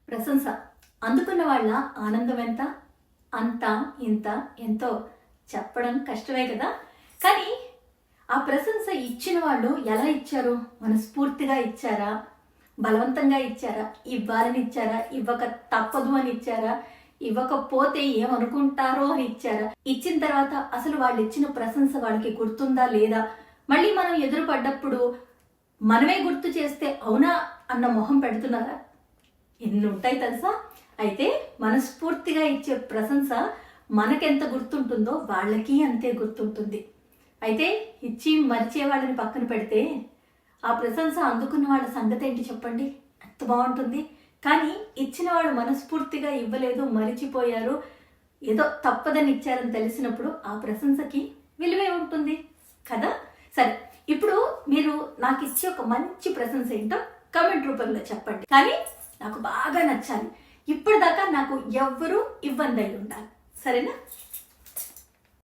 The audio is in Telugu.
ప్రశంస అందుకున్న వాళ్ళ ఆనందం ఎంత, అంత ఇంత ఎంతో చెప్పడం కష్టమే కదా. కానీ ఆ ప్రశంస ఇచ్చిన వాళ్ళు ఎలా ఇచ్చారు? మనస్ఫూర్తిగా ఇచ్చారా, బలవంతంగా ఇచ్చారా, ఇవ్వాలని ఇచ్చారా, ఇవ్వక తప్పదు అని ఇచ్చారా, ఇవ్వకపోతే ఏమనుకుంటారో అని ఇచ్చారా? ఇచ్చిన తర్వాత అసలు వాళ్ళు ఇచ్చిన ప్రశంస వాళ్ళకి గుర్తుందా లేదా, మళ్ళీ మనం ఎదురుపడ్డప్పుడు మనమే గుర్తు చేస్తే అవునా అన్న మొహం పెడుతున్నారా? ఎన్ని ఉంటాయి తెలుసా. అయితే మనస్ఫూర్తిగా ఇచ్చే ప్రశంస మనకెంత గుర్తుంటుందో వాళ్ళకి అంతే గుర్తుంటుంది. అయితే ఇచ్చి మరిచే వాళ్ళని పక్కన పెడితే ఆ ప్రశంస అందుకున్న వాళ్ళ సంగతి ఏంటి చెప్పండి, ఎంత బాగుంటుంది. కానీ ఇచ్చిన వాళ్ళు మనస్ఫూర్తిగా ఇవ్వలేదు, మరిచిపోయారు, ఏదో తప్పదని ఇచ్చారని తెలిసినప్పుడు ఆ ప్రశంసకి విలువే ఉంటుంది కదా. సరే, ఇప్పుడు మీరు నాకు ఇచ్చే ఒక మంచి ప్రశంస ఏంటో కామెంట్ రూపంలో చెప్పండి. కానీ నాకు బాగా నచ్చాలి, ఇప్పటిదాకా నాకు ఎవ్వరూ ఇవ్వండి అయి ఉండాలి. సరేనా?